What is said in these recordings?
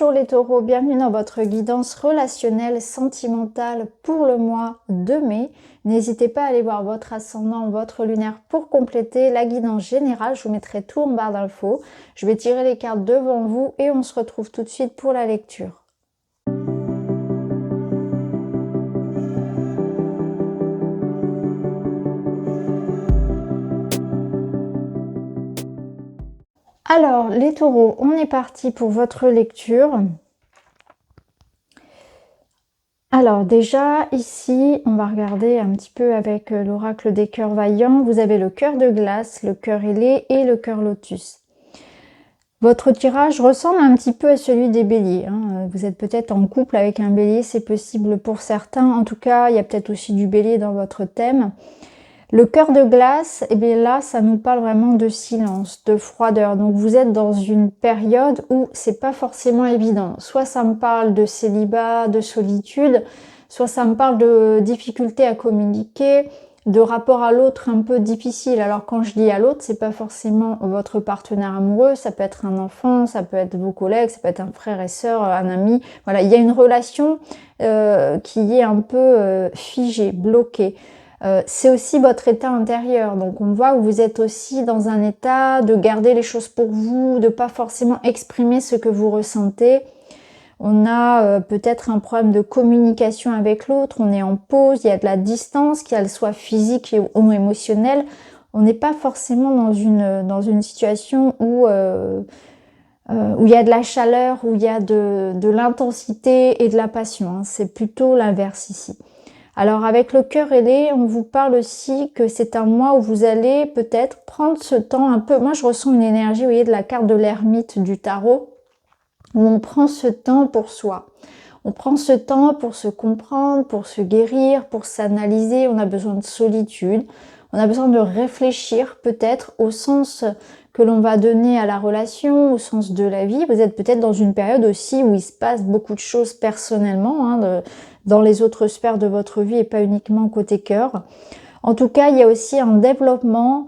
Bonjour les taureaux, bienvenue dans votre guidance relationnelle sentimentale pour le mois de mai. N'hésitez pas à aller voir votre ascendant, votre lunaire pour compléter la guidance générale. Je vous mettrai tout en barre d'infos. Je vais tirer les cartes devant vous et on se retrouve tout de suite pour la lecture. Alors les taureaux, on est parti pour votre lecture. Alors déjà ici on va regarder un petit peu avec l'oracle des cœurs vaillants. Vous avez le cœur de glace, le cœur ailé et le cœur lotus. Votre tirage ressemble un petit peu à celui des béliers, hein. Vous êtes peut-être en couple avec un bélier, c'est possible pour certains. En tout cas, il y a peut-être aussi du bélier dans votre thème. Le cœur de glace, et bien là, ça nous parle vraiment de silence, de froideur. Donc vous êtes dans une période où c'est pas forcément évident. Soit ça me parle de célibat, de solitude, soit ça me parle de difficulté à communiquer, de rapport à l'autre un peu difficile. Alors quand je dis à l'autre, c'est pas forcément votre partenaire amoureux, ça peut être un enfant, ça peut être vos collègues, ça peut être un frère et sœur, un ami. Voilà, il y a une relation qui est un peu figée, bloquée. C'est aussi votre état intérieur, donc on voit que vous êtes aussi dans un état de garder les choses pour vous, de pas forcément exprimer ce que vous ressentez. On a peut-être un problème de communication avec l'autre, on est en pause, il y a de la distance, qu'elle soit physique ou émotionnelle. On n'est pas forcément dans une situation où il y a de la chaleur, où il y a de l'intensité et de la passion, hein. C'est plutôt l'inverse ici. Alors avec le cœur ailé, on vous parle aussi que c'est un mois où vous allez peut-être prendre ce temps un peu, moi je ressens une énergie, vous voyez, de la carte de l'ermite du tarot, où on prend ce temps pour soi. On prend ce temps pour se comprendre, pour se guérir, pour s'analyser, on a besoin de solitude, on a besoin de réfléchir peut-être au sens que l'on va donner à la relation, au sens de la vie. Vous êtes peut-être dans une période aussi où il se passe beaucoup de choses personnellement, hein, dans les autres sphères de votre vie et pas uniquement côté cœur. En tout cas, il y a aussi un développement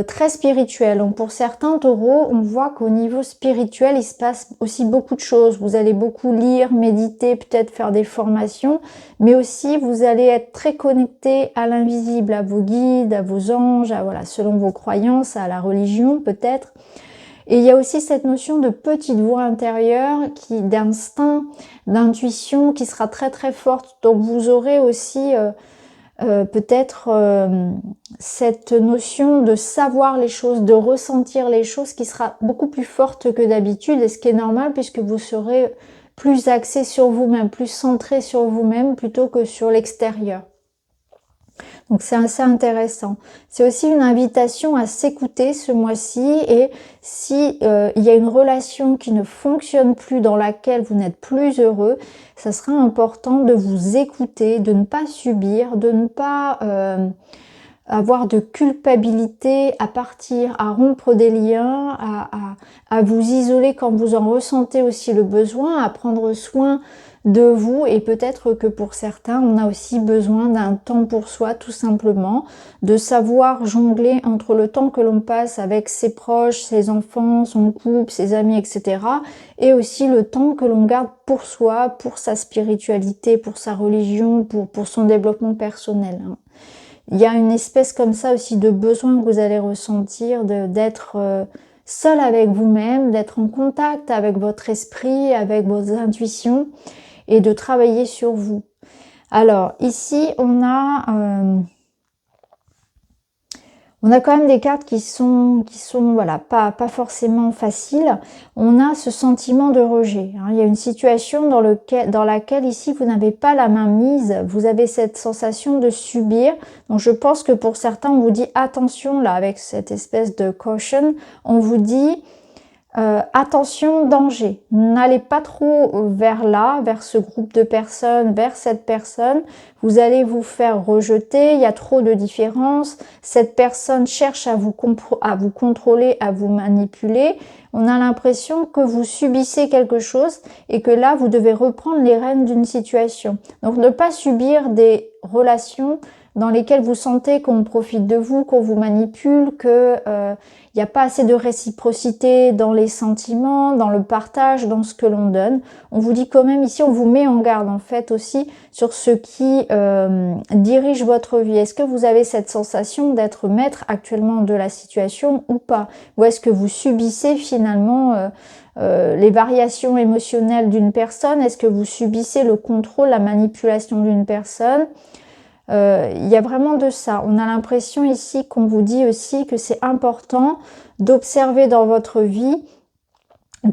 très spirituel. Donc pour certains taureaux, on voit qu'au niveau spirituel, il se passe aussi beaucoup de choses. Vous allez beaucoup lire, méditer, peut-être faire des formations, mais aussi vous allez être très connecté à l'invisible, à vos guides, à vos anges, à, voilà, selon vos croyances, à la religion peut-être. Et il y a aussi cette notion de petite voix intérieure, d'instinct, d'intuition qui sera très très forte. Donc vous aurez aussi peut-être cette notion de savoir les choses, de ressentir les choses qui sera beaucoup plus forte que d'habitude, et ce qui est normal puisque vous serez plus axé sur vous-même, plus centré sur vous-même plutôt que sur l'extérieur. Donc c'est assez intéressant. C'est aussi une invitation à s'écouter ce mois-ci, et si il y a une relation qui ne fonctionne plus, dans laquelle vous n'êtes plus heureux, ça sera important de vous écouter, de ne pas subir, de ne pas avoir de culpabilité à partir, à rompre des liens, à vous isoler quand vous en ressentez aussi le besoin, à prendre soin de vous. Et peut-être que pour certains, on a aussi besoin d'un temps pour soi, tout simplement, de savoir jongler entre le temps que l'on passe avec ses proches, ses enfants, son couple, ses amis, etc. et aussi le temps que l'on garde pour soi, pour sa spiritualité, pour sa religion, pour son développement personnel. Il y a une espèce comme ça aussi de besoin que vous allez ressentir, d'être seul avec vous-même, d'être en contact avec votre esprit, avec vos intuitions, et de travailler sur vous. Alors ici on a quand même des cartes qui sont voilà, pas forcément faciles. On a ce sentiment de rejet, hein. Il y a une situation dans laquelle ici vous n'avez pas la main mise, vous avez cette sensation de subir. Donc je pense que pour certains on vous dit attention là, avec cette espèce de caution, on vous dit attention, danger, n'allez pas trop vers là, vers ce groupe de personnes, vers cette personne, vous allez vous faire rejeter, il y a trop de différences, cette personne cherche à vous contrôler, à vous manipuler, on a l'impression que vous subissez quelque chose et que là vous devez reprendre les rênes d'une situation. Donc ne pas subir des relations, dans lesquels vous sentez qu'on profite de vous, qu'on vous manipule, que il n'y a pas assez de réciprocité dans les sentiments, dans le partage, dans ce que l'on donne. On vous dit quand même ici, on vous met en garde en fait aussi sur ce qui dirige votre vie. Est-ce que vous avez cette sensation d'être maître actuellement de la situation ou pas? Ou est-ce que vous subissez finalement les variations émotionnelles d'une personne? Est-ce que vous subissez le contrôle, la manipulation d'une personne? Il y a vraiment de ça. On a l'impression ici qu'on vous dit aussi que c'est important d'observer dans votre vie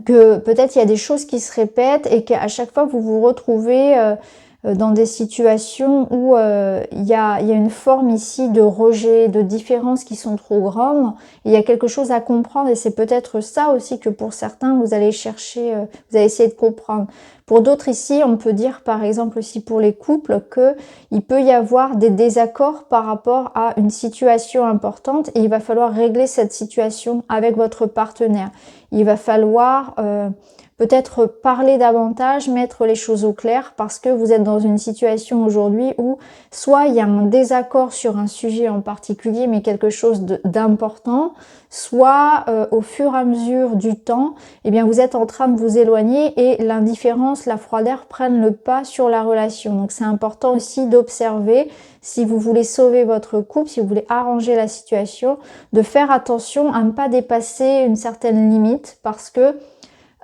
que peut-être il y a des choses qui se répètent et qu'à chaque fois vous vous retrouvez dans des situations où il y a une forme ici de rejet, de différences qui sont trop grandes. Il y a quelque chose à comprendre et c'est peut-être ça aussi que pour certains vous allez chercher, vous allez essayer de comprendre. Pour d'autres ici, on peut dire par exemple aussi pour les couples que il peut y avoir des désaccords par rapport à une situation importante et il va falloir régler cette situation avec votre partenaire. Il va falloir peut-être parler davantage, mettre les choses au clair parce que vous êtes dans une situation aujourd'hui où soit il y a un désaccord sur un sujet en particulier mais quelque chose d'important, soit au fur et à mesure du temps, eh bien vous êtes en train de vous éloigner et l'indifférence, la froideur prennent le pas sur la relation. Donc c'est important aussi d'observer si vous voulez sauver votre couple, si vous voulez arranger la situation, de faire attention à ne pas dépasser une certaine limite parce que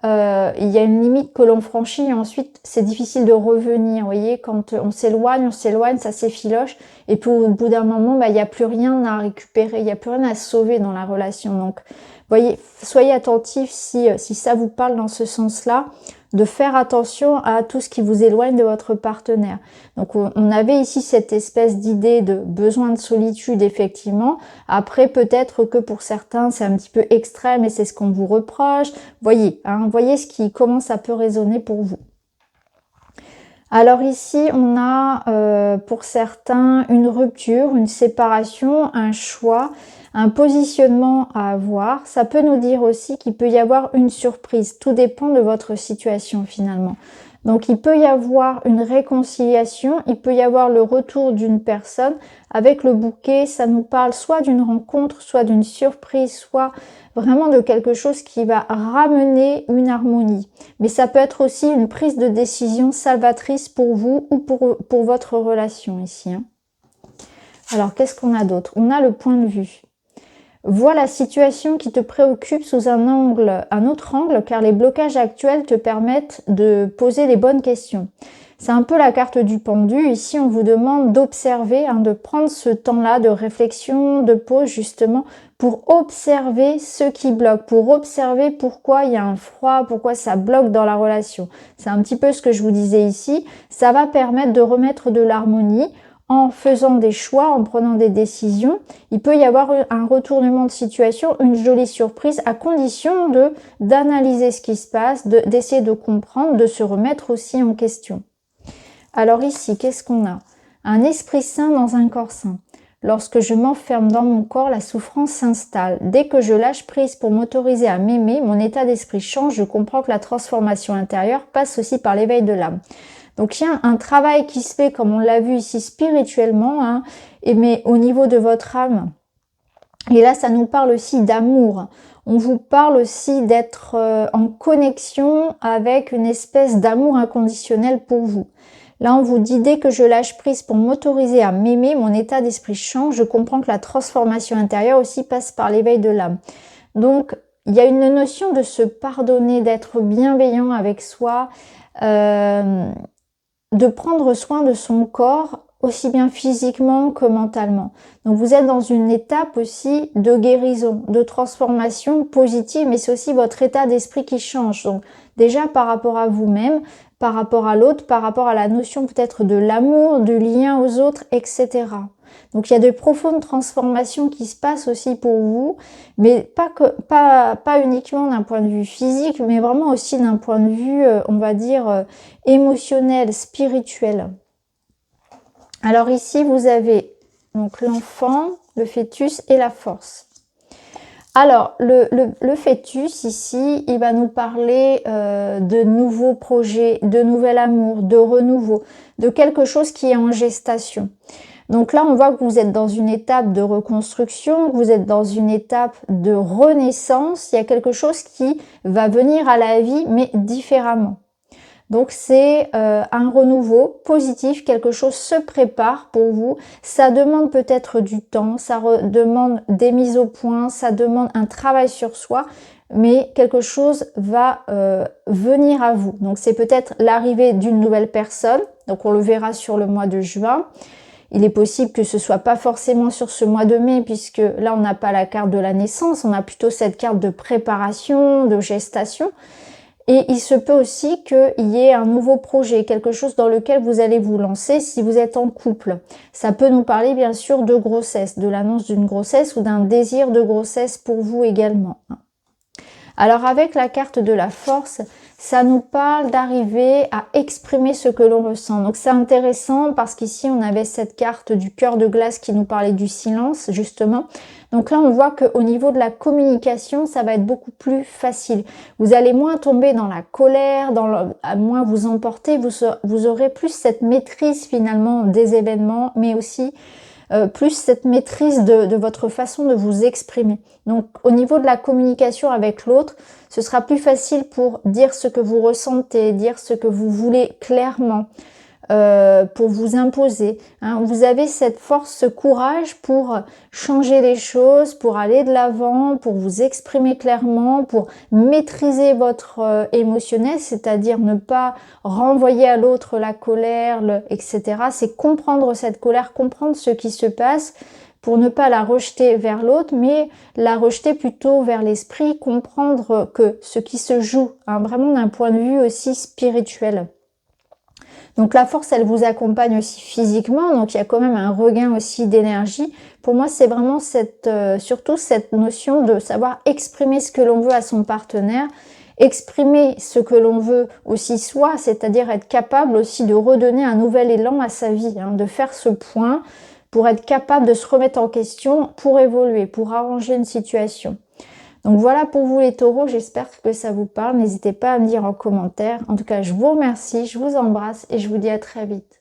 il y a une limite que l'on franchit et ensuite c'est difficile de revenir. Vous voyez, quand on s'éloigne, ça s'effiloche et puis au bout d'un moment, il n'y a plus rien à récupérer, il n'y a plus rien à sauver dans la relation. Donc, voyez, soyez attentifs si ça vous parle dans ce sens-là, de faire attention à tout ce qui vous éloigne de votre partenaire. Donc on avait ici cette espèce d'idée de besoin de solitude effectivement. Après peut-être que pour certains c'est un petit peu extrême et c'est ce qu'on vous reproche. Voyez, voyez comment ça peut résonner pour vous. Alors ici on a pour certains une rupture, une séparation, un choix, un positionnement à avoir. Ça peut nous dire aussi qu'il peut y avoir une surprise. Tout dépend de votre situation finalement. Donc il peut y avoir une réconciliation, il peut y avoir le retour d'une personne. Avec le bouquet, ça nous parle soit d'une rencontre, soit d'une surprise, soit vraiment de quelque chose qui va ramener une harmonie. Mais ça peut être aussi une prise de décision salvatrice pour vous ou pour votre relation ici. Alors qu'est-ce qu'on a d'autre? On a le point de vue. Vois la situation qui te préoccupe sous un autre angle, car les blocages actuels te permettent de poser les bonnes questions. C'est un peu la carte du pendu. Ici, on vous demande d'observer, de prendre ce temps-là de réflexion, de pause justement, pour observer ce qui bloque, pour observer pourquoi il y a un froid, pourquoi ça bloque dans la relation. C'est un petit peu ce que je vous disais ici. Ça va permettre de remettre de l'harmonie. En faisant des choix, en prenant des décisions, il peut y avoir un retournement de situation, une jolie surprise, à condition d'analyser ce qui se passe, d'essayer de comprendre, de se remettre aussi en question. Alors ici, qu'est-ce qu'on a? Un esprit sain dans un corps sain. Lorsque je m'enferme dans mon corps, la souffrance s'installe. Dès que je lâche prise pour m'autoriser à m'aimer, mon état d'esprit change, je comprends que la transformation intérieure passe aussi par l'éveil de l'âme. Donc il y a un travail qui se fait, comme on l'a vu ici, spirituellement, mais au niveau de votre âme. Et là, ça nous parle aussi d'amour. On vous parle aussi d'être en connexion avec une espèce d'amour inconditionnel pour vous. Là, on vous dit, dès que je lâche prise pour m'autoriser à m'aimer, mon état d'esprit change. Je comprends que la transformation intérieure aussi passe par l'éveil de l'âme. Donc, il y a une notion de se pardonner, d'être bienveillant avec soi, de prendre soin de son corps, aussi bien physiquement que mentalement. Donc vous êtes dans une étape aussi de guérison, de transformation positive, mais c'est aussi votre état d'esprit qui change. Donc déjà par rapport à vous-même, par rapport à l'autre, par rapport à la notion peut-être de l'amour, du lien aux autres, etc. Donc il y a de profondes transformations qui se passent aussi pour vous, mais pas uniquement d'un point de vue physique, mais vraiment aussi d'un point de vue, on va dire, émotionnel, spirituel. Alors ici, vous avez donc l'enfant, le fœtus et la force. Alors, le fœtus, ici, il va nous parler de nouveaux projets, de nouvel amour, de renouveau, de quelque chose qui est en gestation. Donc là, on voit que vous êtes dans une étape de reconstruction, que vous êtes dans une étape de renaissance. Il y a quelque chose qui va venir à la vie, mais différemment. Donc c'est un renouveau positif, quelque chose se prépare pour vous. Ça demande peut-être du temps, ça demande des mises au point, ça demande un travail sur soi, mais quelque chose va venir à vous. Donc c'est peut-être l'arrivée d'une nouvelle personne, donc on le verra sur le mois de juin. Il est possible que ce soit pas forcément sur ce mois de mai, puisque là on n'a pas la carte de la naissance, on a plutôt cette carte de préparation, de gestation. Et il se peut aussi qu'il y ait un nouveau projet, quelque chose dans lequel vous allez vous lancer si vous êtes en couple. Ça peut nous parler bien sûr de grossesse, de l'annonce d'une grossesse ou d'un désir de grossesse pour vous également. Alors avec la carte de la force, ça nous parle d'arriver à exprimer ce que l'on ressent. Donc c'est intéressant parce qu'ici on avait cette carte du cœur de glace qui nous parlait du silence justement. Donc là on voit qu'au niveau de la communication, ça va être beaucoup plus facile. Vous allez moins tomber dans la colère, à moins vous emporter, vous aurez plus cette maîtrise finalement des événements, mais aussi plus cette maîtrise de votre façon de vous exprimer. Donc au niveau de la communication avec l'autre, ce sera plus facile pour dire ce que vous ressentez, dire ce que vous voulez clairement, pour vous imposer. Hein. Vous avez cette force, ce courage pour changer les choses, pour aller de l'avant, pour vous exprimer clairement, pour maîtriser votre émotionnel, c'est-à-dire ne pas renvoyer à l'autre la colère, etc. C'est comprendre cette colère, comprendre ce qui se passe pour ne pas la rejeter vers l'autre, mais la rejeter plutôt vers l'esprit, comprendre que ce qui se joue, hein, vraiment d'un point de vue aussi spirituel. Donc la force, elle vous accompagne aussi physiquement, donc il y a quand même un regain aussi d'énergie. Pour moi, c'est vraiment surtout cette notion de savoir exprimer ce que l'on veut à son partenaire, exprimer ce que l'on veut aussi soi, c'est-à-dire être capable aussi de redonner un nouvel élan à sa vie, hein, de faire ce point pour être capable de se remettre en question, pour évoluer, pour arranger une situation. Donc voilà pour vous les taureaux, j'espère que ça vous parle. N'hésitez pas à me dire en commentaire. En tout cas, je vous remercie, je vous embrasse et je vous dis à très vite.